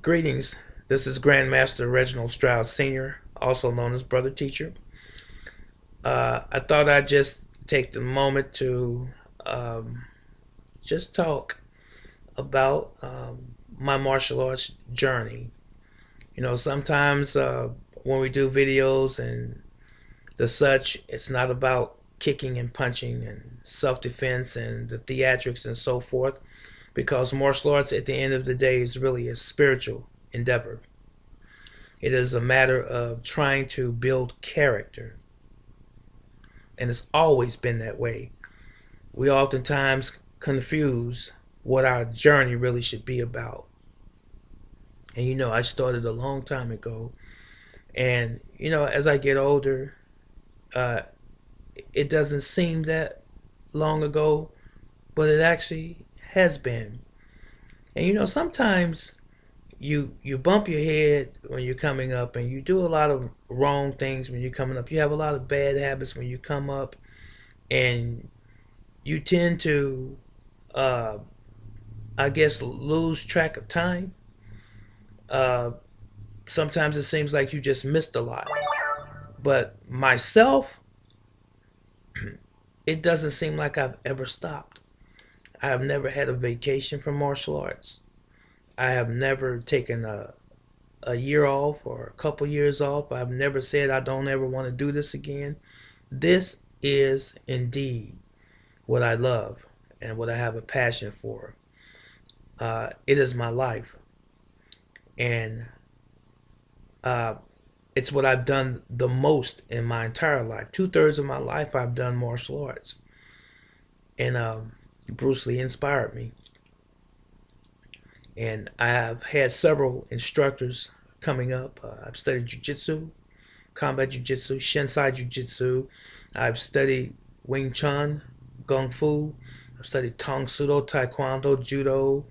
Greetings. This is Grandmaster Reginald Stroud Sr., also known as Brother Teacher. I thought I'd just take the moment to just talk about my martial arts journey. You know, sometimes when we do videos and the such, it's not about kicking and punching and self-defense and the theatrics and so forth, because martial arts at the end of the day is really a spiritual endeavor. It is a matter of trying to build character, and it's always been that way. We oftentimes confuse what our journey really should be about. And you know, I started a long time ago, and you know, as I get older, uh, it doesn't seem that long ago, but it actually has been. And you know, sometimes you bump your head when you're coming up, and you do a lot of wrong things when you're coming up. You have a lot of bad habits when you come up, and you tend to, uh, I guess, lose track of time. Uh, Sometimes it seems like you just missed a lot. But myself, it doesn't seem like I've ever stopped. I have never had a vacation from martial arts. I have never taken a year off or a couple years off. I've never said I don't ever want to do this again. This is indeed what I love and what I have a passion for. It is my life, and uh, it's what I've done the most in my entire life. 2/3 of my life I've done martial arts, and Bruce Lee inspired me. And I have had several instructors coming up. I've studied jiu-jitsu, combat jiu-jitsu, shinsai jiu-jitsu. I've studied Wing Chun, Kung Fu. I've studied Tong Sudo, Taekwondo, Judo,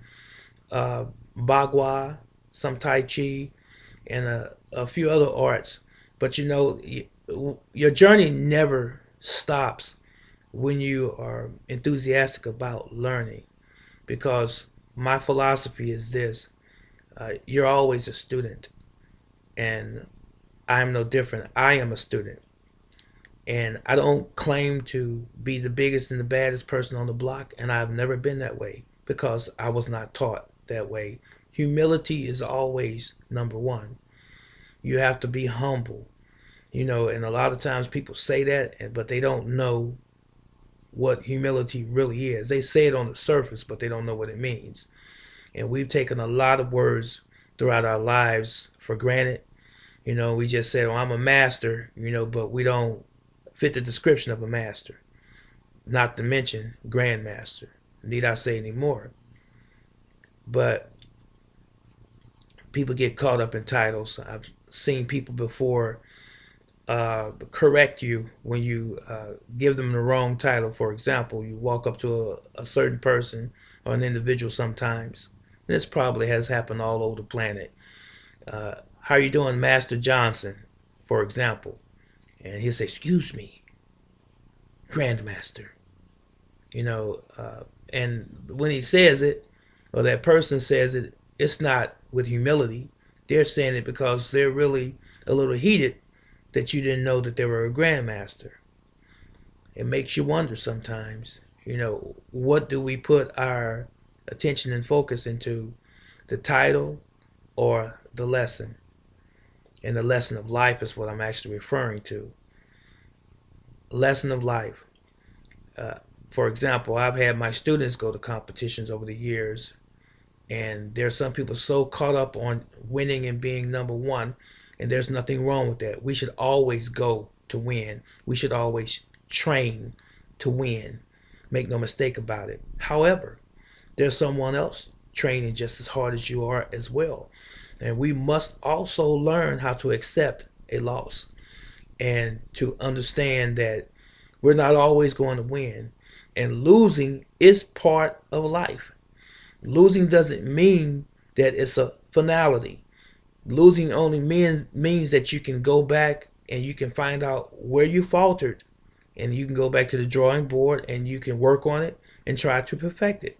Bagua, some Tai Chi, and a few other arts. But you know, your journey never stops when you are enthusiastic about learning, because my philosophy is this: you're always a student, and I am no different. I am a student, and I don't claim to be the biggest and the baddest person on the block, and I've never been that way because I was not taught that way. Humility is always number one. You have to be humble, you know, and a lot of times people say that, but they don't know what humility really is. They say it on the surface, but they don't know what it means. And we've taken a lot of words throughout our lives for granted. You know, we just say, "Oh, I'm a master," you know, but we don't fit the description of a master. Not to mention grandmaster. Need I say any more? But people get caught up in titles. I've seen people before correct you when you give them the wrong title. For example, you walk up to a certain person or an individual sometimes. And this probably has happened all over the planet. How are you doing, Master Johnson, for example? And he'll say, "Excuse me, Grandmaster." You know, and when he says it, or that person says it, it's not with humility. They're saying it because they're really a little heated that you didn't know that they were a grandmaster. It makes you wonder sometimes, you know, what do we put our attention and focus into, the title or the lesson? And the lesson of life is what I'm actually referring to. Lesson of life. For example, I've had my students go to competitions over the years, and there's some people so caught up on winning and being number one, and there's nothing wrong with that. We should always go to win. We should always train to win. Make no mistake about it. However, there's someone else training just as hard as you are as well. And we must also learn how to accept a loss and to understand that we're not always going to win. And losing is part of life. Losing doesn't mean that it's a finality. Losing only means that you can go back and you can find out where you faltered, and you can go back to the drawing board and you can work on it and try to perfect it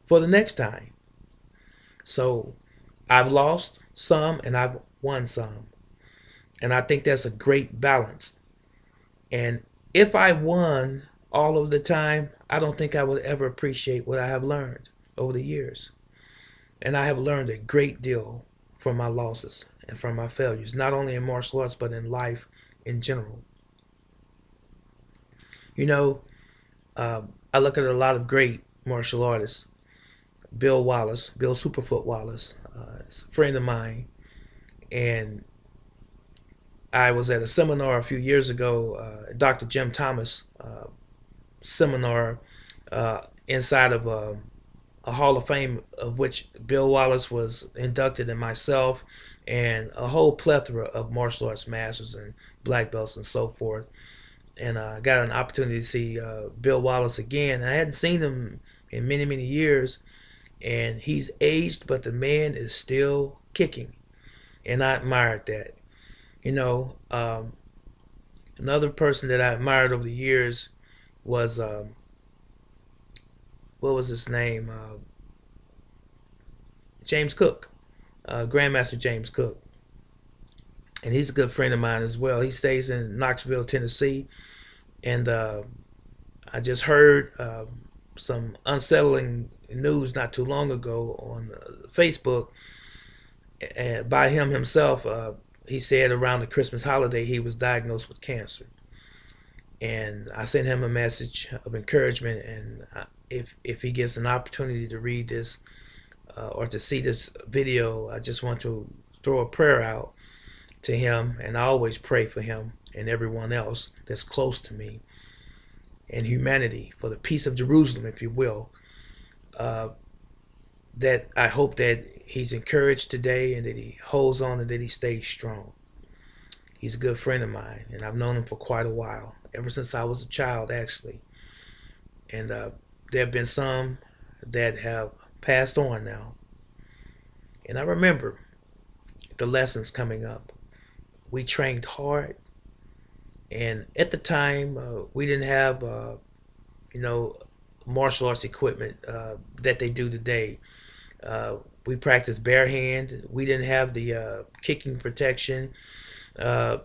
for the next time. So I've lost some and I've won some. And I think that's a great balance. And if I won all of the time, I don't think I would ever appreciate what I have learned over the years. And I have learned a great deal from my losses and from my failures, not only in martial arts, but in life in general. You know, I look at a lot of great martial artists. Bill Wallace, Bill Superfoot Wallace, is a friend of mine. And I was at a seminar a few years ago, Dr. Jim Thomas seminar inside of a Hall of Fame, of which Bill Wallace was inducted, and myself, and a whole plethora of martial arts masters and black belts and so forth. And I got an opportunity to see Bill Wallace again. And I hadn't seen him in many, many years, and he's aged, but the man is still kicking, and I admired that. You know, another person that I admired over the years was what was his name? James Cook, Grandmaster James Cook, and he's a good friend of mine as well. He stays in Knoxville, Tennessee, and I just heard some unsettling news not too long ago on Facebook, and by him himself. He said around the Christmas holiday he was diagnosed with cancer, and I sent him a message of encouragement. And if he gets an opportunity to read this or to see this video, I just want to throw a prayer out to him, and I always pray for him and everyone else that's close to me, and humanity, for the peace of Jerusalem, if you will. Uh, that I hope that he's encouraged today, and that he holds on, and that he stays strong. He's a good friend of mine, and I've known him for quite a while, ever since I was a child, actually. And there have been some that have passed on now. And I remember the lessons coming up. We trained hard, and at the time, we didn't have, you know, martial arts equipment that they do today. We practiced bare hand. We didn't have the kicking protection. Uh,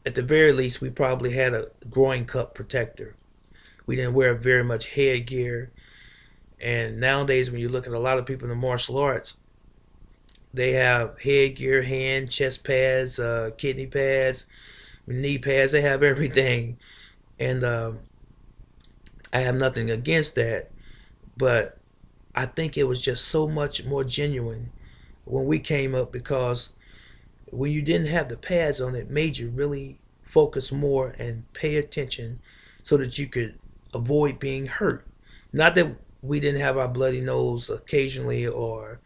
at the very least, we probably had a groin cup protector. We didn't wear very much headgear. And nowadays, when you look at a lot of people in the martial arts, they have headgear, hand, chest pads, kidney pads, knee pads. They have everything. And I have nothing against that. But I think it was just so much more genuine when we came up, because when you didn't have the pads on, it made you really focus more and pay attention so that you could avoid being hurt. Not that we didn't have our bloody nose occasionally, or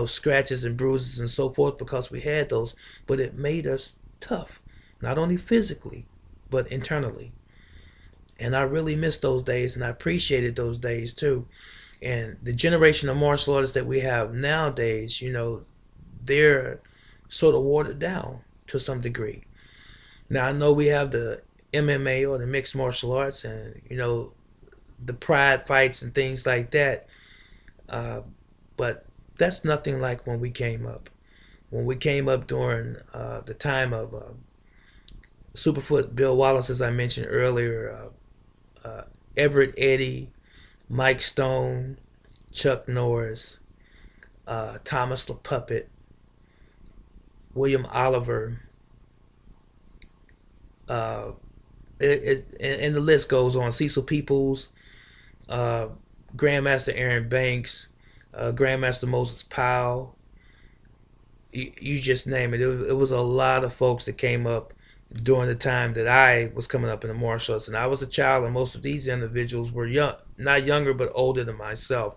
scratches and bruises and so forth, because we had those, but it made us tough, not only physically but internally. And I really miss those days, and I appreciated those days too. And the generation of martial artists that we have nowadays, they're sort of watered down to some degree. Now I know we have the MMA, or the mixed martial arts, and the pride fights and things like that. But that's nothing like when we came up. When we came up during the time of Superfoot Bill Wallace, as I mentioned earlier, Everett Eddy, Mike Stone, Chuck Norris, Thomas LaPuppet, William Oliver, and the list goes on. Cecil Peoples, Grandmaster Aaron Banks, Grandmaster Moses Powell. You just name it. It was a lot of folks that came up during the time that I was coming up in the martial arts, and I was a child, and most of these individuals were young, not younger, but older than myself.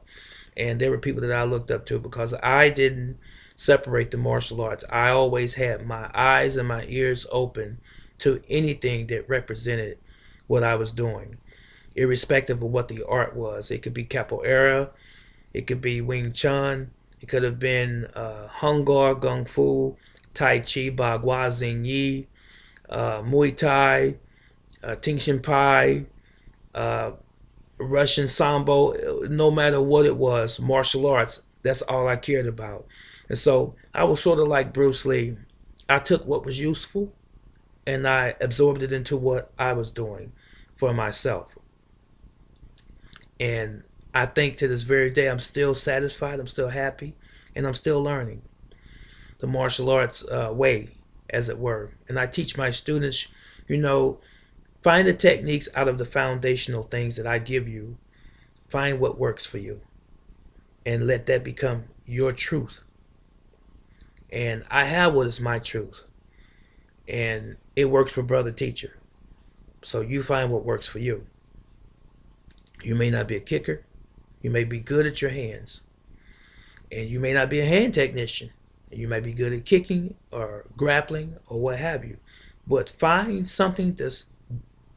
And they were people that I looked up to, because I didn't separate the martial arts. I always had my eyes and my ears open to anything that represented what I was doing, irrespective of what the art was. It could be capoeira, it could be Wing Chun, it could have been Hungar, Gung Fu, Tai Chi, Bagua, Xing Yi, Muay Thai, Ting Shin Pai, Russian Sambo. No matter what it was, martial arts, that's all I cared about. And so I was sort of like Bruce Lee. I took what was useful and I absorbed it into what I was doing for myself. And I think to this very day, I'm still satisfied, I'm still happy, and I'm still learning the martial arts way, as it were. And I teach my students, you know, find the techniques out of the foundational things that I give you. Find what works for you and let that become your truth. And I have what is my truth. And it works for brother teacher. So you find what works for you. You may not be a kicker. You may be good at your hands. And you may not be a hand technician. You may be good at kicking or grappling or what have you. But find something that's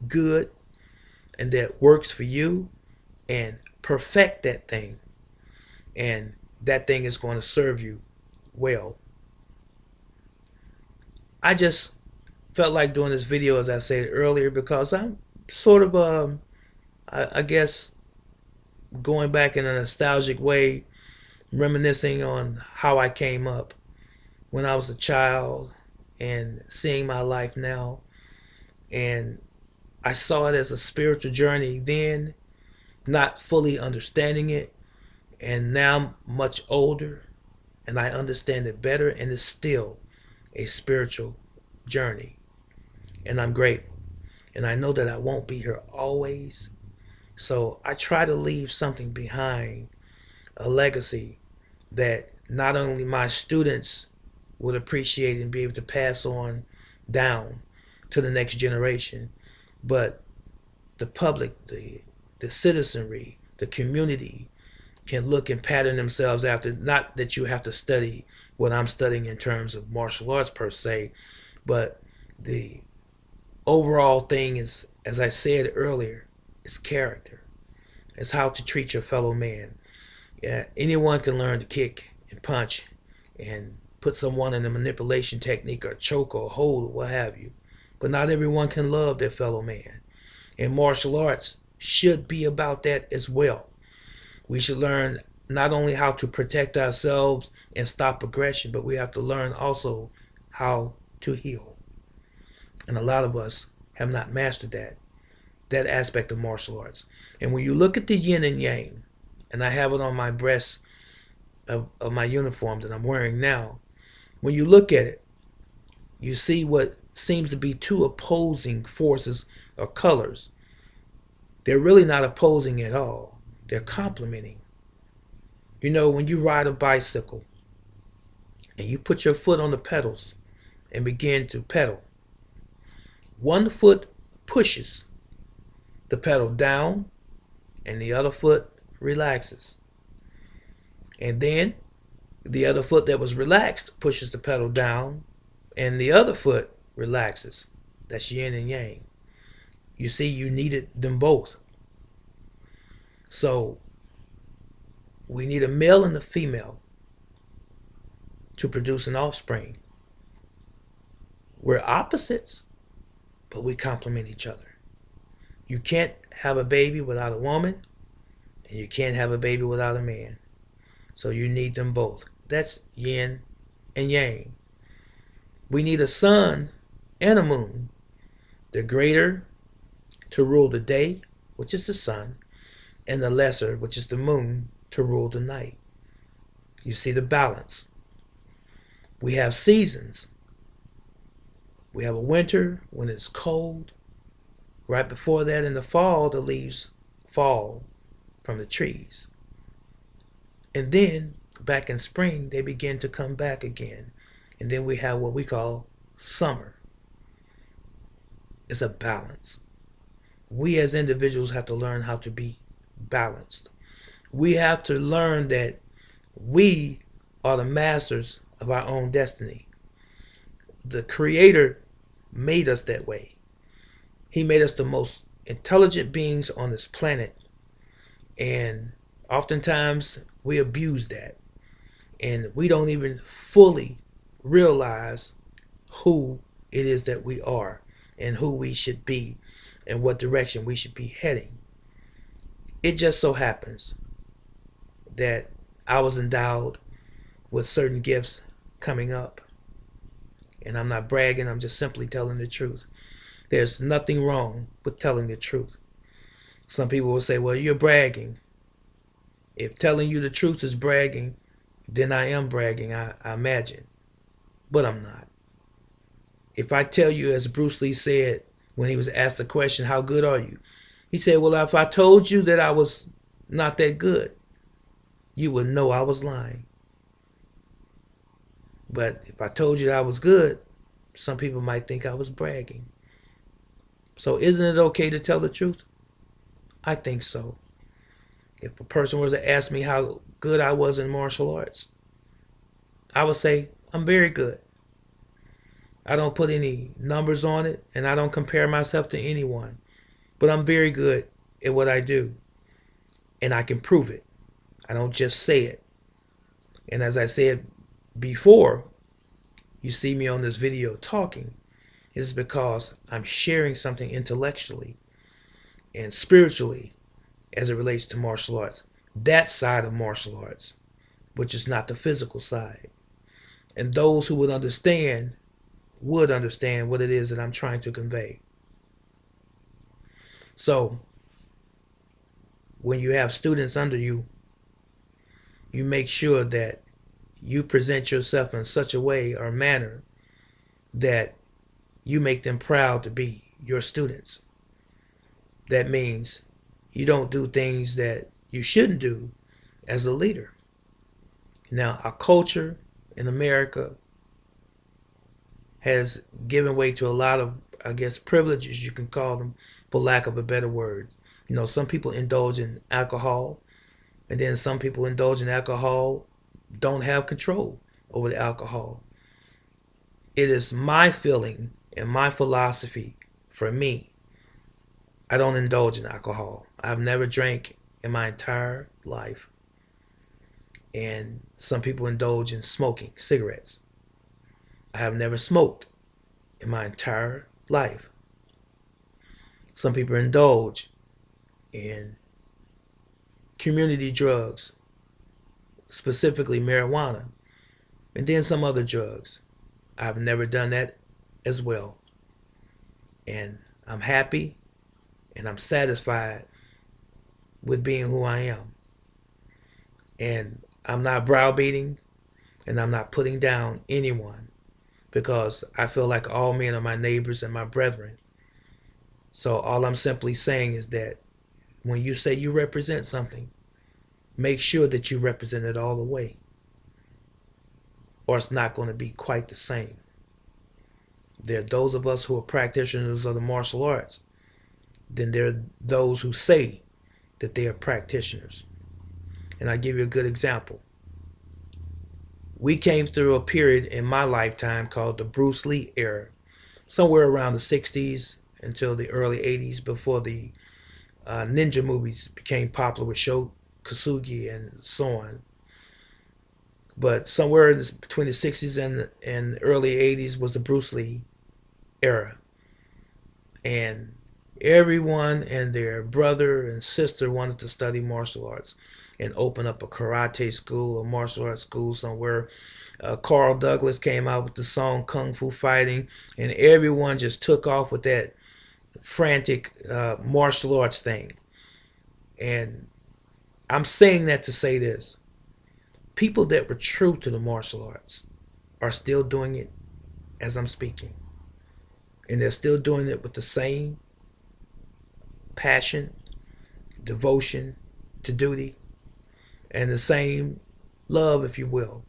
good and that works for you and perfect that thing. And that thing is going to serve you well. I just felt like doing this video, as I said earlier, because I'm sort of, I guess, going back in a nostalgic way, reminiscing on how I came up when I was a child and seeing my life now. And I saw it as a spiritual journey then, not fully understanding it. And now I'm much older and I understand it better, and it's still a spiritual journey. And I'm grateful. And I know that I won't be here always. So I try to leave something behind, a legacy that not only my students would appreciate and be able to pass on down to the next generation, but the public, the citizenry, the community can look and pattern themselves after. Not that you have to study what I'm studying in terms of martial arts per se, but the overall thing is, as I said earlier, it's character. It's how to treat your fellow man. Yeah, anyone can learn to kick and punch and put someone in a manipulation technique or choke or hold or what have you. But not everyone can love their fellow man. And martial arts should be about that as well. We should learn not only how to protect ourselves and stop aggression, but we have to learn also how to heal. And a lot of us have not mastered that aspect of martial arts. And when you look at the yin and yang, and I have it on my breast of my uniform that I'm wearing now, when you look at it, you see what seems to be two opposing forces or colors. They're really not opposing at all. They're complementing. You know, when you ride a bicycle and you put your foot on the pedals and begin to pedal, one foot pushes the pedal down and the other foot relaxes. And then the other foot that was relaxed pushes the pedal down and the other foot relaxes. That's yin and yang. You see, you needed them both. So we need a male and a female to produce an offspring. We're opposites, but we complement each other. You can't have a baby without a woman, and you can't have a baby without a man. So you need them both. That's yin and yang. We need a sun and a moon. The greater to rule the day, which is the sun, and the lesser, which is the moon, to rule the night. You see the balance. We have seasons. We have a winter when it's cold. Right before that, in the fall, the leaves fall from the trees. And then back in spring, they begin to come back again. And then we have what we call summer. It's a balance. We as individuals have to learn how to be balanced. We have to learn that we are the masters of our own destiny. The Creator made us that way. He made us the most intelligent beings on this planet. And oftentimes we abuse that. And we don't even fully realize who it is that we are and who we should be and what direction we should be heading. It just so happens that I was endowed with certain gifts coming up. And I'm not bragging, I'm just simply telling the truth. There's nothing wrong with telling the truth. Some people will say, well, you're bragging. If telling you the truth is bragging, then I am bragging, I imagine. But I'm not. If I tell you, as Bruce Lee said when he was asked the question, how good are you? He said, well, if I told you that I was not that good, you would know I was lying. But if I told you that I was good, some people might think I was bragging. So isn't it okay to tell the truth? I think so. If a person was to ask me how good I was in martial arts, I would say I'm very good. I don't put any numbers on it, and I don't compare myself to anyone. But I'm very good at what I do, and I can prove it. I don't just say it. And as I said before, you see me on this video talking, is because I'm sharing something intellectually and spiritually as it relates to martial arts. That side of martial arts, which is not the physical side. And those who would understand what it is that I'm trying to convey. So, when you have students under you, you make sure that you present yourself in such a way or manner that you make them proud to be your students. That means you don't do things that you shouldn't do as a leader. Now, our culture in America has given way to a lot of, I guess, privileges, you can call them, for lack of a better word. You know, some people indulge in alcohol, and then some people indulge in alcohol, don't have control over the alcohol. It is my feeling and my philosophy, for me, I don't indulge in alcohol. I've never drank in my entire life. And some people indulge in smoking cigarettes. I have never smoked in my entire life. Some people indulge in community drugs, specifically marijuana, and then some other drugs. I've never done that as well. And I'm happy and I'm satisfied with being who I am. And I'm not browbeating and I'm not putting down anyone, because I feel like all men are my neighbors and my brethren. So all I'm simply saying is that when you say you represent something, make sure that you represent it all the way, or it's not going to be quite the same. There are those of us who are practitioners of the martial arts. Then there are those who say that they are practitioners. And I'll give you a good example. We came through a period in my lifetime called the Bruce Lee era, somewhere around the 60s until the early 80s, before the ninja movies became popular with Sho Kosugi and so on. But somewhere between the 60s and early 80s was the Bruce Lee era. And everyone and their brother and sister wanted to study martial arts and open up a karate school or martial arts school somewhere. Carl Douglas came out with the song Kung Fu Fighting, and everyone just took off with that frantic martial arts thing. And I'm saying that to say this. People that were true to the martial arts are still doing it as I'm speaking. And they're still doing it with the same passion, devotion to duty, and the same love, if you will.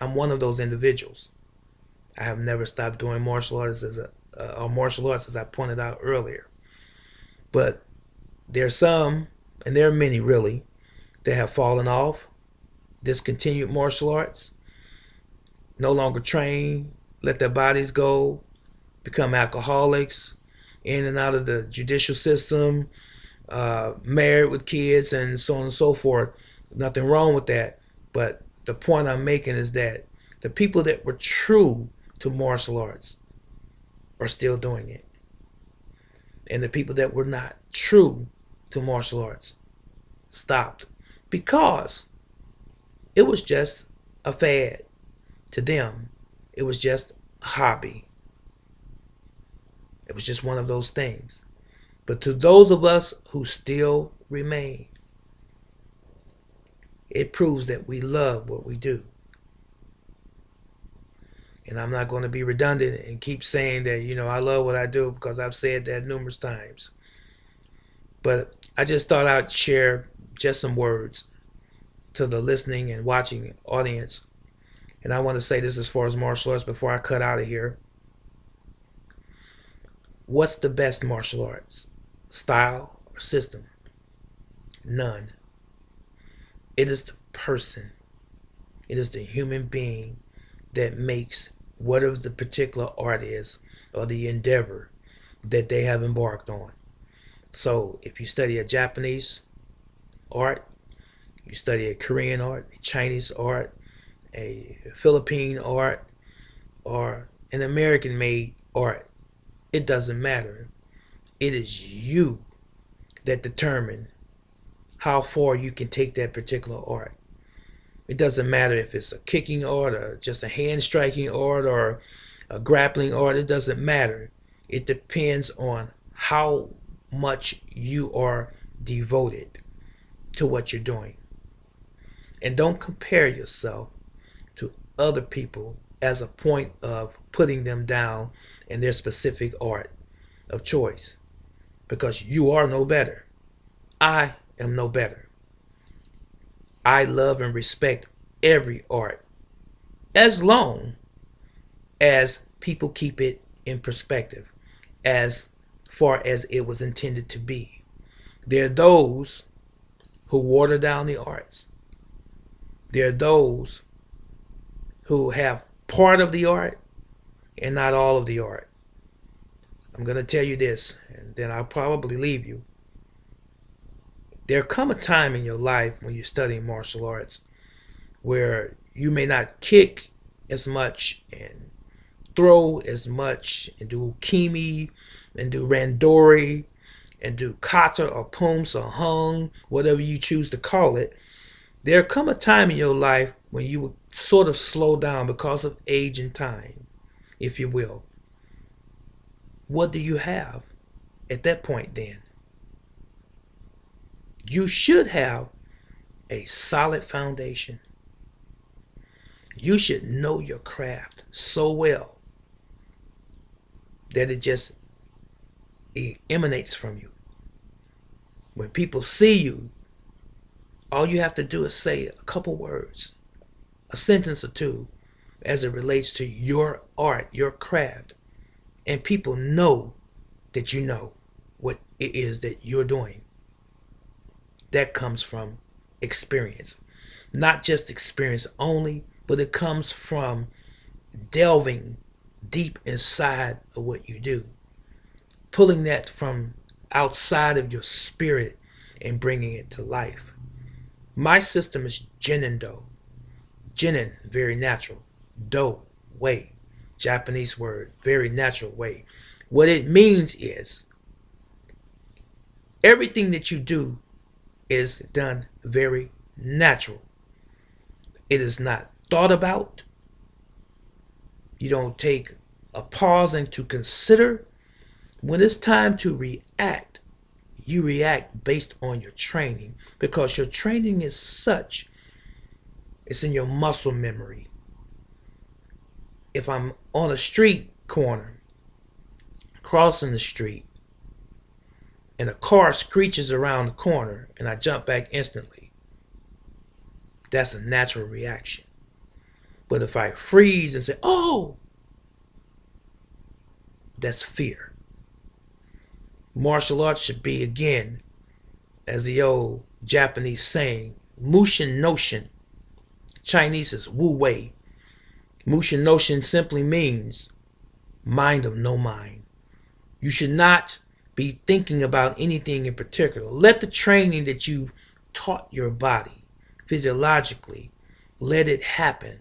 I'm one of those individuals. I have never stopped doing martial arts as I pointed out earlier. But there's some, and there are many really, that have fallen off, discontinued martial arts, no longer train, let their bodies go, become alcoholics, in and out of the judicial system, married with kids, and so on and so forth. Nothing wrong with that. But the point I'm making is that the people that were true to martial arts are still doing it. And the people that were not true to martial arts stopped. Because It was just a fad. To them, it was just a hobby. It was just one of those things. But to those of us who still remain, it proves that we love what we do. And I'm not going to be redundant and keep saying that, I love what I do, because I've said that numerous times. But I just thought I'd share just some words to the listening and watching audience. And I want to say this as far as martial arts before I cut out of here. What's the best martial arts? Style or system? None. It is the person. It is the human being that makes whatever the particular art is or the endeavor that they have embarked on. So if you study a Japanese art, you study a Korean art, a Chinese art, a Philippine art, or an American made art, it doesn't matter. It is you that determine how far you can take that particular art. It doesn't matter if it's a kicking art or just a hand striking art or a grappling art. It doesn't matter. It depends on how much you are devoted to what you're doing. And don't compare yourself to other people as a point of putting them down in their specific art of choice, because you are no better. I am no better. I love and respect every art as long as people keep it in perspective as far as it was intended to be. There are those who water down the arts. There are those who have part of the art and not all of the art. I'm going to tell you this, and then I'll probably leave you. There come a time in your life when you're studying martial arts where you may not kick as much and throw as much and do kimi and do randori and do kata or pumps or hung, whatever you choose to call it. There come a time in your life when you will sort of slow down because of age and time, if you will. What do you have at that point then? You should have a solid foundation. You should know your craft so well that it emanates from you. When people see you, all you have to do is say a couple words, a sentence or two, as it relates to your art, your craft, and people know that you know what it is that you're doing. That comes from experience. Not just experience only, but it comes from delving deep inside of what you do. Pulling that from outside of your spirit and bringing it to life. My system is JINEN-DO. Jinen, very natural. Do, way. Japanese word, very natural way. What it means is everything that you do is done very natural. It is not thought about. You don't take a pause and to consider. When it's time to react, you react based on your training, because your training is such, it's in your muscle memory. If I'm on a street corner, crossing the street, and a car screeches around the corner and I jump back instantly, that's a natural reaction. But if I freeze and say, oh, that's fear. Martial arts should be, again, as the old Japanese saying, Mushin Noshin. Chinese is Wu Wei. Mushin Noshin simply means mind of no mind. You should not be thinking about anything in particular. Let the training that you taught your body physiologically, let it happen.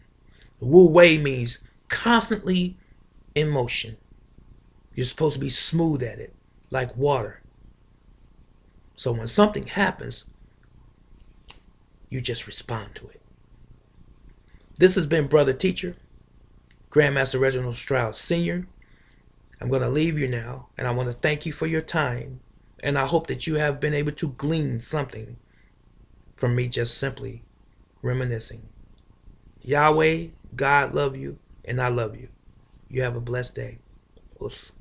Wu Wei means constantly in motion. You're supposed to be smooth at it, like water. So when something happens, you just respond to it. This has been Brother Teacher, Grandmaster Reginald Stroud Sr. I'm going to leave you now, and I want to thank you for your time, and I hope that you have been able to glean something from me just simply reminiscing. Yahweh, God love you, and I love you. You have a blessed day. Us.